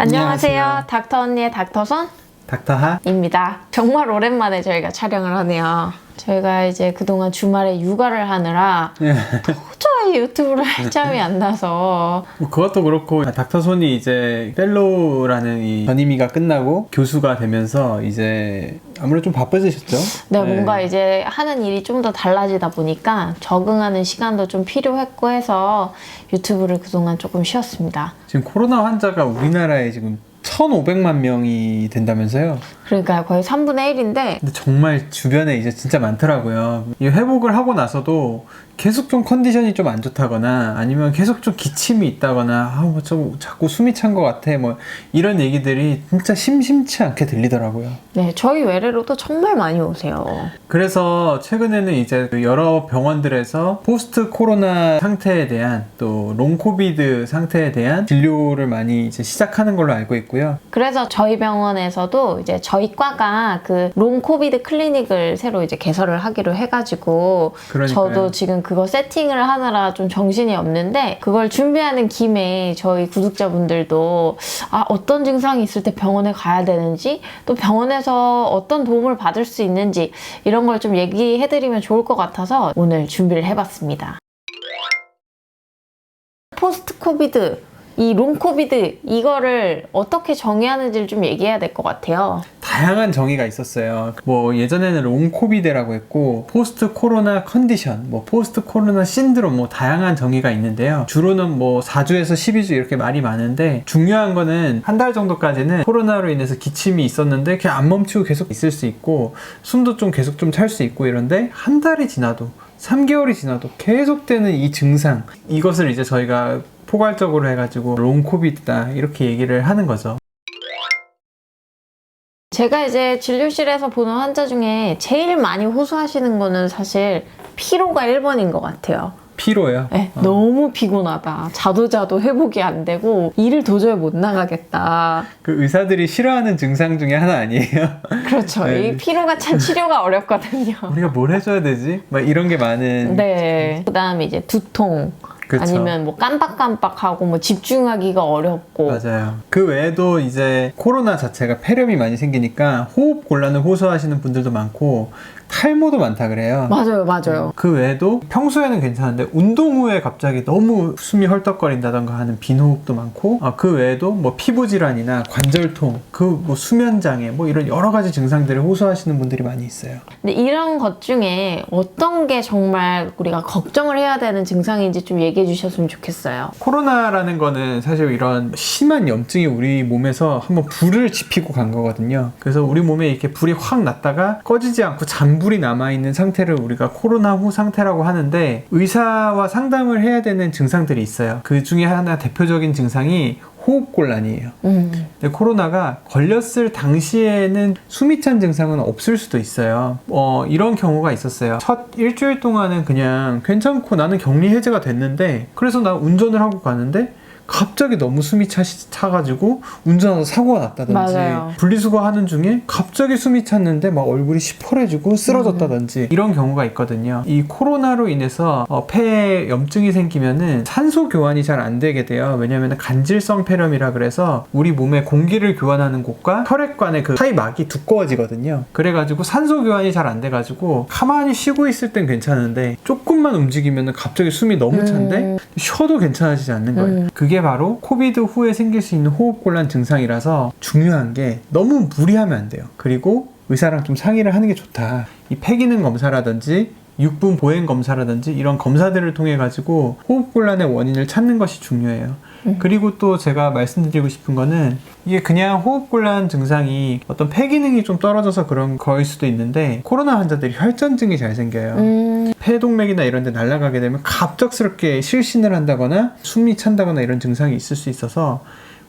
안녕하세요. 닥터 언니의 닥터선 닥터하입니다. 정말 오랜만에 저희가 촬영을 하네요. 저희가 이제 그동안 주말에 육아를 하느라 도저히 유튜브를 할 짬이 안 나서 그것도 그렇고 닥터손이 이제 펠로우라는 이 전임의가 끝나고 교수가 되면서 이제 아무래도 좀 바빠지셨죠? 네, 뭔가 이제 하는 일이 좀 더 달라지다 보니까 적응하는 시간도 좀 필요했고 해서 유튜브를 그동안 조금 쉬었습니다. 지금 코로나 환자가 우리나라에 지금 1,500만 명이 된다면서요? 그러니까 거의 3분의 1인데 근데 정말 주변에 이제 진짜 많더라고요. 이 회복을 하고 나서도 계속 좀 컨디션이 좀 안 좋다거나 아니면 계속 좀 기침이 있다거나 뭐 좀 자꾸 숨이 찬 것 같아 뭐 이런 얘기들이 진짜 심심치 않게 들리더라고요. 네, 저희 외래로도 정말 많이 오세요. 그래서 최근에는 이제 여러 병원들에서 포스트 코로나 상태에 대한 또 롱코비드 상태에 대한 진료를 많이 이제 시작하는 걸로 알고 있고요. 그래서 저희 병원에서도 이제 저희 과가 그 롱코비드 클리닉을 새로 이제 개설을 하기로 해가지고 그러니까요. 저도 지금 그거 세팅을 하느라 좀 정신이 없는데 그걸 준비하는 김에 저희 구독자분들도 어떤 증상이 있을 때 병원에 가야 되는지 또 병원에서 어떤 도움을 받을 수 있는지 이런 걸 좀 얘기해드리면 좋을 것 같아서 오늘 준비를 해봤습니다. 포스트 코비드 이 롱코비드 이거를 어떻게 정의하는지를 좀 얘기해야 될 것 같아요. 다양한 정의가 있었어요. 뭐 예전에는 롱코비드라고 했고 포스트 코로나 컨디션, 뭐 포스트 코로나 신드롬 뭐 다양한 정의가 있는데요. 주로는 뭐 4주에서 12주 이렇게 말이 많은데 중요한 거는 한 달 정도까지는 코로나로 인해서 기침이 있었는데 그냥 안 멈추고 계속 있을 수 있고 숨도 좀 계속 좀 찰 수 있고 이런데 한 달이 지나도 3개월이 지나도 계속되는 이 증상 이것을 이제 저희가 포괄적으로 해가지고 롱코비드다 이렇게 얘기를 하는 거죠. 제가 이제 진료실에서 보는 환자 중에 제일 많이 호소하시는 거는 사실 피로가 1번인 것 같아요. 피로요? 네, 너무 피곤하다. 자도 회복이 안 되고 일을 도저히 못 나가겠다. 그 의사들이 싫어하는 증상 중에 하나 아니에요? 그렇죠. 네. 이 피로가 참 치료가 어렵거든요. 우리가 뭘 해줘야 되지? 막 이런 게 많은. 네. 그 다음에 이제 두통. 그쵸. 아니면 뭐 깜빡깜빡하고 뭐 집중하기가 어렵고. 맞아요. 그 외에도 이제 코로나 자체가 폐렴이 많이 생기니까 호흡 곤란을 호소하시는 분들도 많고 탈모도 많다 그래요. 맞아요. 그 외에도 평소에는 괜찮은데 운동 후에 갑자기 너무 숨이 헐떡거린다던가 하는 빈호흡도 많고 그 외에도 뭐 피부 질환이나 관절통, 그 뭐 수면 장애 뭐 이런 여러 가지 증상들을 호소하시는 분들이 많이 있어요. 근데 이런 것 중에 어떤 게 정말 우리가 걱정을 해야 되는 증상인지 좀 얘기해 주셨으면 좋겠어요. 코로나라는 거는 사실 이런 심한 염증이 우리 몸에서 한번 불을 지피고 간 거거든요. 그래서 우리 몸에 이렇게 불이 확 났다가 꺼지지 않고 잔불이 남아있는 상태를 우리가 코로나 후 상태라고 하는데 의사와 상담을 해야 되는 증상들이 있어요. 그 중에 하나 대표적인 증상이 호흡곤란이에요. 근데 코로나가 걸렸을 당시에는 숨이 찬 증상은 없을 수도 있어요. 이런 경우가 있었어요. 첫 일주일 동안은 그냥 괜찮고 나는 격리 해제가 됐는데 그래서 나 운전을 하고 가는데 갑자기 너무 숨이 차가지고 운전하다 사고가 났다든지 맞아요. 분리수거 하는 중에 갑자기 숨이 찼는데 막 얼굴이 시퍼래지고 쓰러졌다든지 이런 경우가 있거든요. 이 코로나로 인해서 폐에 염증이 생기면은 산소 교환이 잘 안 되게 돼요. 왜냐면 간질성 폐렴이라 그래서 우리 몸에 공기를 교환하는 곳과 혈액관의 그 사이막이 두꺼워지거든요. 그래가지고 산소 교환이 잘 안 돼가지고 가만히 쉬고 있을 땐 괜찮은데 조금만 움직이면은 갑자기 숨이 너무 찬데 쉬어도 괜찮아지지 않는 거예요. 그게 바로 코비드 후에 생길 수 있는 호흡곤란 증상이라서 중요한 게 너무 무리하면 안 돼요. 그리고 의사랑 좀 상의를 하는 게 좋다. 이 폐기능 검사라든지 육분 보행 검사라든지 이런 검사들을 통해 가지고 호흡곤란의 원인을 찾는 것이 중요해요. 그리고 또 제가 말씀드리고 싶은 거는 이게 그냥 호흡곤란 증상이 어떤 폐기능이 좀 떨어져서 그런 거일 수도 있는데 코로나 환자들이 혈전증이 잘 생겨요. 폐동맥이나 이런 데 날아가게 되면 갑작스럽게 실신을 한다거나 숨이 찬다거나 이런 증상이 있을 수 있어서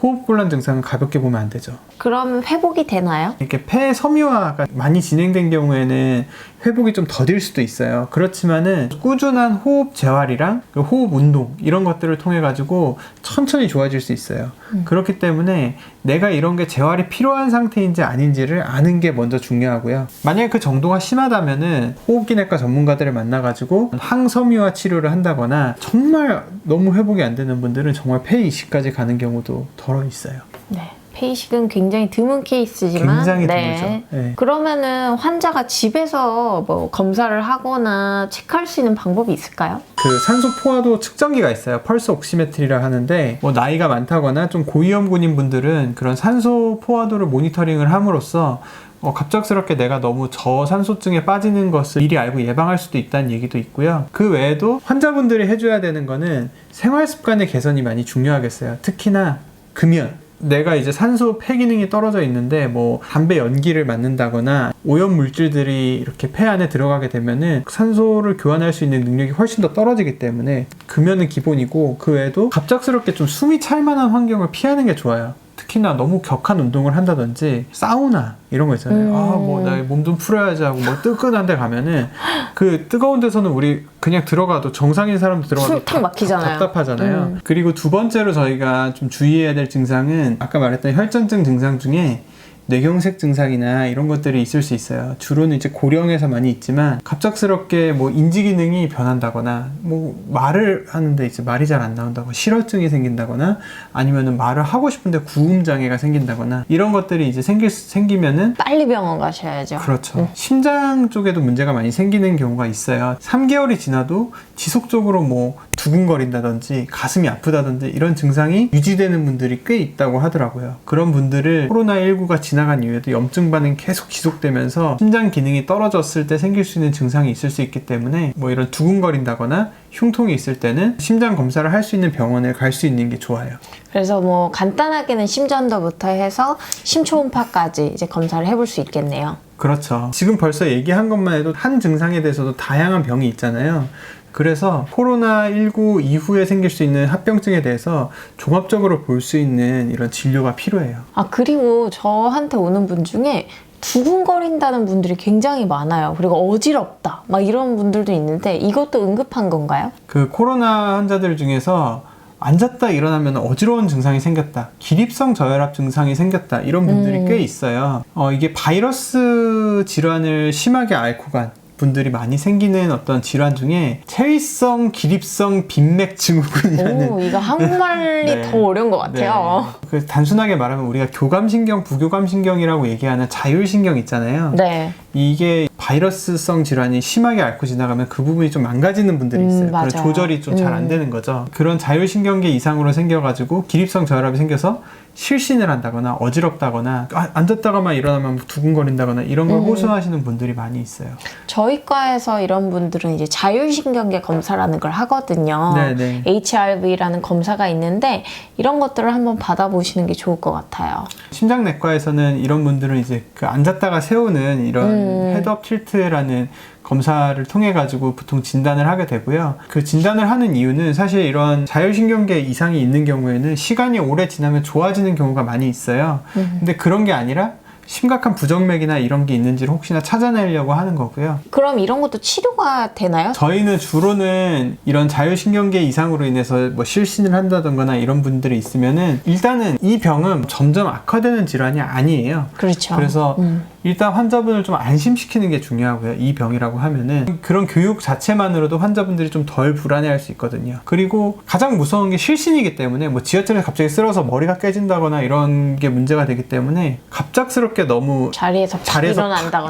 호흡곤란 증상은 가볍게 보면 안 되죠. 그럼 회복이 되나요? 이렇게 폐 섬유화가 많이 진행된 경우에는 회복이 좀 더딜 수도 있어요. 그렇지만은 꾸준한 호흡 재활이랑 호흡 운동 이런 것들을 통해 가지고 천천히 좋아질 수 있어요. 그렇기 때문에 내가 이런 게 재활이 필요한 상태인지 아닌지를 아는 게 먼저 중요하고요. 만약에 그 정도가 심하다면은 호흡기내과 전문가들을 만나 가지고 항섬유화 치료를 한다거나 정말 너무 회복이 안 되는 분들은 정말 폐 이식까지 가는 경우도 더 덜어 있어요. 네. 폐이식은 굉장히 드문 케이스지만 굉장히 드물죠. 네. 그러면은 환자가 집에서 뭐 검사를 하거나 체크할 수 있는 방법이 있을까요? 그 산소 포화도 측정기가 있어요. 펄스 옥시메트리라 하는데 뭐 나이가 많다거나 좀 고위험군인 분들은 그런 산소 포화도를 모니터링을 함으로써 갑작스럽게 내가 너무 저산소증에 빠지는 것을 미리 알고 예방할 수도 있다는 얘기도 있고요. 그 외에도 환자분들이 해줘야 되는 거는 생활 습관의 개선이 많이 중요하겠어요. 특히나 금연. 내가 이제 산소 폐 기능이 떨어져 있는데 뭐 담배 연기를 맡는다거나 오염 물질들이 이렇게 폐 안에 들어가게 되면은 산소를 교환할 수 있는 능력이 훨씬 더 떨어지기 때문에 금연은 기본이고, 그 외에도 갑작스럽게 좀 숨이 찰 만한 환경을 피하는 게 좋아요. 특히나 너무 격한 운동을 한다든지 사우나 이런 거 있잖아요. 뭐 나 몸 좀 풀어야지 하고 뭐 뜨끈한 데 가면은 그 뜨거운 데서는 우리 그냥 들어가도 정상인 사람도 들어가도 숨 탁 막히잖아요. 답답하잖아요. 그리고 두 번째로 저희가 좀 주의해야 될 증상은 아까 말했던 혈전증 증상 중에 뇌경색 증상이나 이런 것들이 있을 수 있어요. 주로는 이제 고령에서 많이 있지만 갑작스럽게 뭐 인지 기능이 변한다거나 뭐 말을 하는데 이제 말이 잘 안 나온다고 실어증이 생긴다거나 아니면은 말을 하고 싶은데 구음 장애가 생긴다거나 이런 것들이 이제 생기면은 빨리 병원 가셔야죠. 그렇죠. 심장 쪽에도 문제가 많이 생기는 경우가 있어요. 3개월이 지나도 지속적으로 뭐 두근거린다든지 가슴이 아프다든지 이런 증상이 유지되는 분들이 꽤 있다고 하더라고요. 그런 분들을 코로나19가 지나간 이후에도 염증 반응이 계속 지속되면서 심장 기능이 떨어졌을 때 생길 수 있는 증상이 있을 수 있기 때문에 뭐 이런 두근거린다거나 흉통이 있을 때는 심장 검사를 할 수 있는 병원에 갈 수 있는 게 좋아요. 그래서 뭐 간단하게는 심전도부터 해서 심초음파까지 이제 검사를 해볼 수 있겠네요. 그렇죠. 지금 벌써 얘기한 것만 해도 한 증상에 대해서도 다양한 병이 있잖아요. 그래서 코로나19 이후에 생길 수 있는 합병증에 대해서 종합적으로 볼 수 있는 이런 진료가 필요해요. 그리고 저한테 오는 분 중에 두근거린다는 분들이 굉장히 많아요. 그리고 어지럽다 막 이런 분들도 있는데 이것도 응급한 건가요? 그 코로나 환자들 중에서 앉았다 일어나면 어지러운 증상이 생겼다, 기립성 저혈압 증상이 생겼다, 이런 분들이 꽤 있어요. 이게 바이러스 질환을 심하게 앓고 간 분들이 많이 생기는 어떤 질환 중에 체위성 기립성 빈맥 증후군이라는 이거 한국말이 네. 더 어려운 것 같아요. 네. 그 단순하게 말하면 우리가 교감신경, 부교감신경이라고 얘기하는 자율신경 있잖아요. 네. 이게 바이러스성 질환이 심하게 앓고 지나가면 그 부분이 좀 망가지는 분들이 있어요. 그런 조절이 좀 잘 안 되는 거죠. 그런 자율신경계 이상으로 생겨가지고 기립성 저혈압이 생겨서 실신을 한다거나 어지럽다거나 앉았다가만 일어나면 두근거린다거나 이런 걸 호소하시는 분들이 많이 있어요. 저희 과에서 이런 분들은 이제 자율신경계 검사라는 걸 하거든요. 네네. HRV라는 검사가 있는데 이런 것들을 한번 받아보시는 게 좋을 것 같아요. 심장내과에서는 이런 분들은 이제 그 앉았다가 세우는 이런 헤드업 틸트라는 검사를 통해 가지고 보통 진단을 하게 되고요. 그 진단을 하는 이유는 사실 이런 자율신경계 이상이 있는 경우에는 시간이 오래 지나면 좋아지는 경우가 많이 있어요. 근데 그런 게 아니라 심각한 부정맥이나 이런 게 있는지를 혹시나 찾아내려고 하는 거고요. 그럼 이런 것도 치료가 되나요? 저희는 주로는 이런 자율신경계 이상으로 인해서 뭐 실신을 한다던가 이런 분들이 있으면은 일단은 이 병은 점점 악화되는 질환이 아니에요. 그렇죠. 그래서 일단 환자분을 좀 안심시키는 게 중요하고요. 이 병이라고 하면은 그런 교육 자체만으로도 환자분들이 좀 덜 불안해할 수 있거든요. 그리고 가장 무서운 게 실신이기 때문에 뭐 지하철에 갑자기 쓰러서 머리가 깨진다거나 이런 게 문제가 되기 때문에 갑작스럽게 너무 자리에서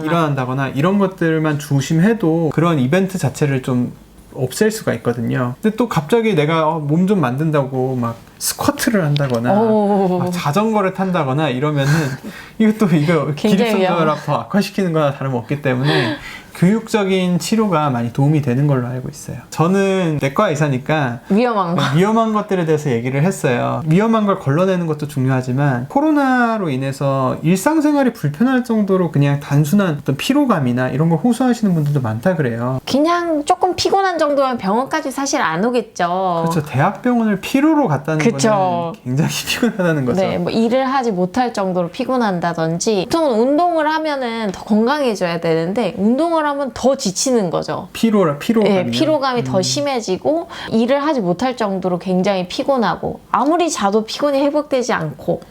일어난다거나 이런 것들만 조심해도 그런 이벤트 자체를 좀 없앨 수가 있거든요. 근데 또 갑자기 내가 몸 좀 만든다고 막 스쿼트를 한다거나 막 자전거를 탄다거나 이러면은 이거 기립성 저혈압 더 악화시키는 거나 다름없기 때문에 교육적인 치료가 많이 도움이 되는 걸로 알고 있어요. 저는 내과 의사니까 위험한 것들에 대해서 얘기를 했어요. 위험한 걸 걸러내는 것도 중요하지만 코로나로 인해서 일상생활이 불편할 정도로 그냥 단순한 어떤 피로감이나 이런 걸 호소하시는 분들도 많다 그래요. 그냥 조금 피곤한 정도면 병원까지 사실 안 오겠죠. 그렇죠. 대학병원을 피로로 갔다는 거는 굉장히 피곤하다는 거죠. 네, 뭐 일을 하지 못할 정도로 피곤한다든지 보통은 운동을 하면은 더 건강해져야 되는데 운동을 하면 더 지치는 거죠. 피로감이. 네, 피로감이 더 심해지고 일을 하지 못할 정도로 굉장히 피곤하고 아무리 자도 피곤이 회복되지 않고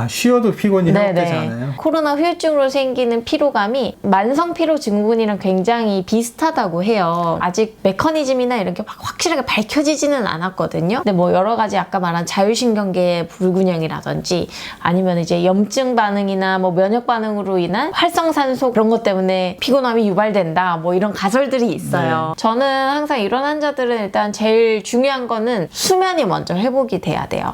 쉬어도 피곤이 회복되지 네네. 않아요? 코로나 후유증으로 생기는 피로감이 만성 피로 증후군이랑 굉장히 비슷하다고 해요. 아직 메커니즘이나 이런 게 확실하게 밝혀지지는 않았거든요. 근데 뭐 여러 가지 아까 말한 자율신경계 불균형이라든지 아니면 이제 염증 반응이나 뭐 면역 반응으로 인한 활성산소 그런 것 때문에 피곤함이 유발된다. 뭐 이런 가설들이 있어요. 저는 항상 이런 환자들은 일단 제일 중요한 거는 수면이 먼저 회복이 돼야 돼요.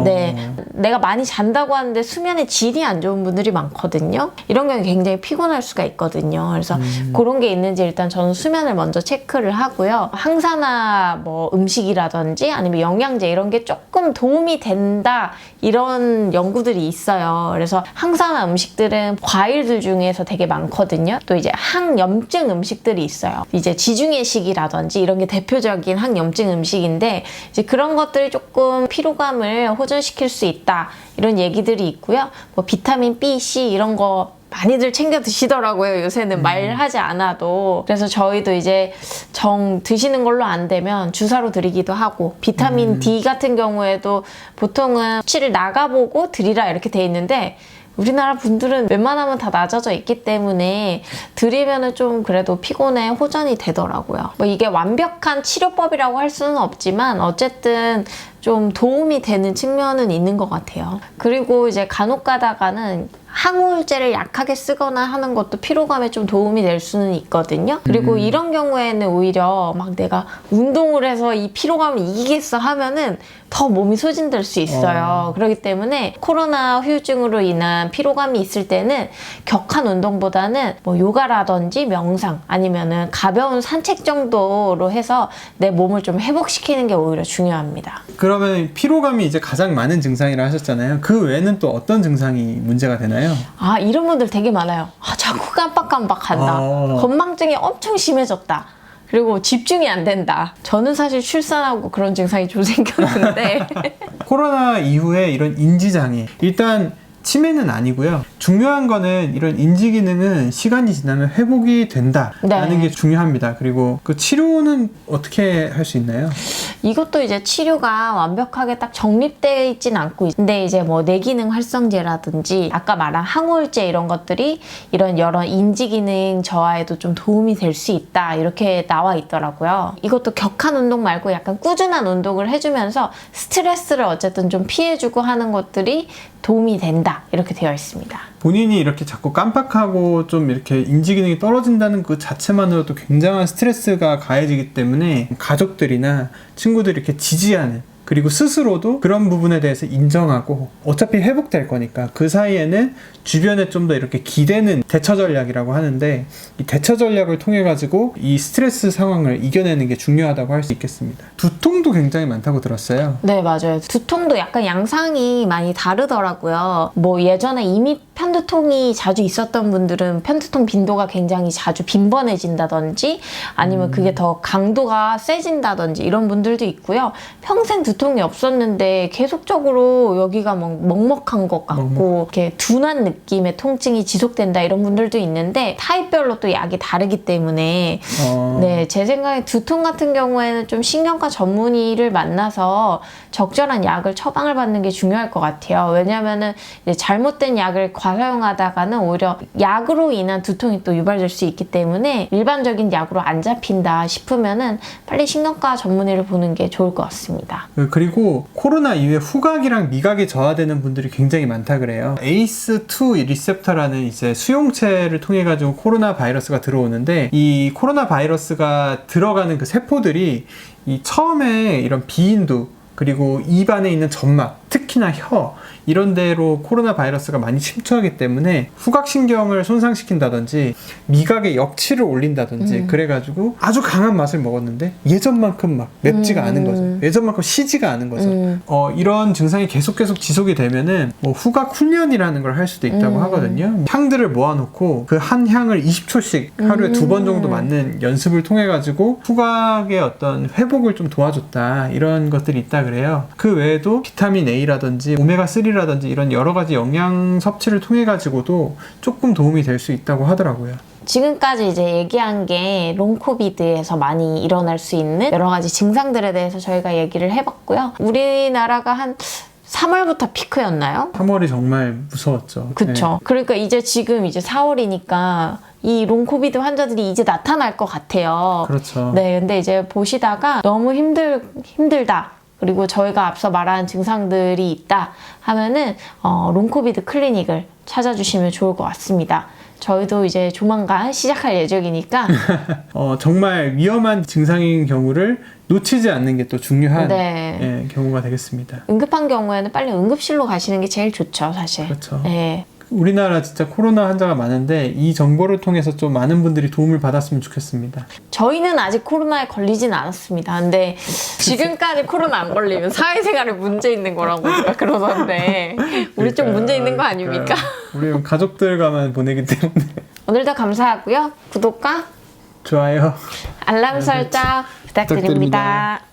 네, 내가 많이 잔다고 하는데 수면의 질이 안 좋은 분들이 많거든요. 이런 경우에 굉장히 피곤할 수가 있거든요. 그래서 그런 게 있는지 일단 저는 수면을 먼저 체크를 하고요. 항산화 뭐 음식이라든지 아니면 영양제 이런 게 조금 도움이 된다 이런 연구들이 있어요. 그래서 항산화 음식들은 과일들 중에서 되게 많거든요. 또 이제 항염증 음식들이 있어요. 이제 지중해식이라든지 이런 게 대표적인 항염증 음식인데 이제 그런 것들이 조금 피로감을 호전시킬 수 있다 이런 얘기들이 있고요. 뭐 비타민 B, C 이런 거 많이들 챙겨 드시더라고요. 요새는 말하지 않아도. 그래서 저희도 이제 정 드시는 걸로 안 되면 주사로 드리기도 하고 비타민 D 같은 경우에도 보통은 수치를 나가보고 드리라 이렇게 돼 있는데 우리나라 분들은 웬만하면 다 낮아져 있기 때문에 드리면은 좀 그래도 피곤에 호전이 되더라고요. 뭐 이게 완벽한 치료법이라고 할 수는 없지만 어쨌든 좀 도움이 되는 측면은 있는 것 같아요. 그리고 이제 간혹 가다가는 항우울제를 약하게 쓰거나 하는 것도 피로감에 좀 도움이 될 수는 있거든요. 그리고 이런 경우에는 오히려 막 내가 운동을 해서 이 피로감을 이기겠어 하면은 더 몸이 소진될 수 있어요. 그렇기 때문에 코로나 후유증으로 인한 피로감이 있을 때는 격한 운동보다는 뭐 요가라든지 명상 아니면은 가벼운 산책 정도로 해서 내 몸을 좀 회복시키는 게 오히려 중요합니다. 그러면 피로감이 이제 가장 많은 증상이라 하셨잖아요. 그 외에는 또 어떤 증상이 문제가 되나요? 이런 분들 되게 많아요. 자꾸 깜빡깜빡한다. 건망증이 엄청 심해졌다. 그리고 집중이 안 된다. 저는 사실 출산하고 그런 증상이 좀 생겼는데 코로나 이후에 이런 인지장애 일단 치매는 아니고요. 중요한 거는 이런 인지 기능은 시간이 지나면 회복이 된다라는 게 중요합니다. 그리고 그 치료는 어떻게 할 수 있나요? 이것도 이제 치료가 완벽하게 딱 정립되어 있진 않고 근데 이제 뭐 뇌기능 활성제라든지 아까 말한 항우울제 이런 것들이 이런 여러 인지 기능 저하에도 좀 도움이 될 수 있다 이렇게 나와 있더라고요. 이것도 격한 운동 말고 약간 꾸준한 운동을 해주면서 스트레스를 어쨌든 좀 피해주고 하는 것들이 도움이 된다 이렇게 되어 있습니다. 본인이 이렇게 자꾸 깜빡하고 좀 이렇게 인지 기능이 떨어진다는 그 자체만으로도 굉장한 스트레스가 가해지기 때문에 가족들이나 친구들이 이렇게 지지하는 그리고 스스로도 그런 부분에 대해서 인정하고 어차피 회복될 거니까 그 사이에는 주변에 좀 더 이렇게 기대는 대처 전략이라고 하는데 이 대처 전략을 통해 가지고 이 스트레스 상황을 이겨내는 게 중요하다고 할 수 있겠습니다. 두통도 굉장히 많다고 들었어요. 네, 맞아요. 두통도 약간 양상이 많이 다르더라고요. 뭐 예전에 이미 편두통이 자주 있었던 분들은 편두통 빈도가 굉장히 자주 빈번해진다든지 아니면 그게 더 강도가 세진다든지 이런 분들도 있고요. 평생 두통이 없었는데 계속적으로 여기가 막 먹먹한 것 같고 이렇게 둔한 느낌의 통증이 지속된다 이런 분들도 있는데 타입별로 또 약이 다르기 때문에 네, 제 생각에 두통 같은 경우에는 좀 신경과 전문의를 만나서 적절한 약을 처방을 받는 게 중요할 것 같아요. 왜냐하면은 잘못된 약을 과사용하다가는 오히려 약으로 인한 두통이 또 유발될 수 있기 때문에 일반적인 약으로 안 잡힌다 싶으면은 빨리 신경과 전문의를 보는 게 좋을 것 같습니다. 그리고 코로나 이후에 후각이랑 미각이 저하되는 분들이 굉장히 많다 그래요. ACE2 리셉터라는 이제 수용체를 통해 가지고 코로나 바이러스가 들어오는데 이 코로나 바이러스가 들어가는 그 세포들이 이 처음에 이런 비인두 그리고 입안에 있는 점막, 특히나 혀 이런 데로 코로나 바이러스가 많이 침투하기 때문에 후각신경을 손상시킨다든지 미각의 역치를 올린다든지 그래가지고 아주 강한 맛을 먹었는데 예전만큼 막 맵지가 않은 거죠. 예전만큼 시지가 않은 거죠. 이런 증상이 계속 지속이 되면은 뭐 후각 훈련이라는 걸 할 수도 있다고 하거든요. 향들을 모아놓고 그 한 향을 20초씩 하루에 2번 정도 맞는 연습을 통해 가지고 후각의 어떤 회복을 좀 도와줬다 이런 것들이 있다 그래요. 그 외에도 비타민 A라든지 오메가3라든지 이런 여러 가지 영양 섭취를 통해 가지고도 조금 도움이 될 수 있다고 하더라고요. 지금까지 이제 얘기한 게 롱코비드에서 많이 일어날 수 있는 여러 가지 증상들에 대해서 저희가 얘기를 해봤고요. 우리나라가 한 3월부터 피크였나요? 3월이 정말 무서웠죠. 그쵸. 그러니까 지금 4월이니까 이 롱코비드 환자들이 이제 나타날 것 같아요. 그렇죠. 네, 근데 이제 보시다가 너무 힘들다. 그리고 저희가 앞서 말한 증상들이 있다 하면은 롱코비드 클리닉을 찾아주시면 좋을 것 같습니다. 저희도 이제 조만간 시작할 예정이니까 정말 위험한 증상인 경우를 놓치지 않는 게 또 중요한 네. 경우가 되겠습니다. 응급한 경우에는 빨리 응급실로 가시는 게 제일 좋죠, 사실. 그렇죠. 네. 우리나라 진짜 코로나 환자가 많은데 이 정보를 통해서 좀 많은 분들이 도움을 받았으면 좋겠습니다. 저희는 아직 코로나에 걸리진 않았습니다. 근데 지금까지 코로나 안 걸리면 사회생활에 문제 있는 거라고 누가 그러던데 우리 좀 문제 있는 거 아닙니까? 우리 가족들과만 보내기 때문에 오늘도 감사하고요. 구독과 좋아요. 알람 설정 부탁드립니다.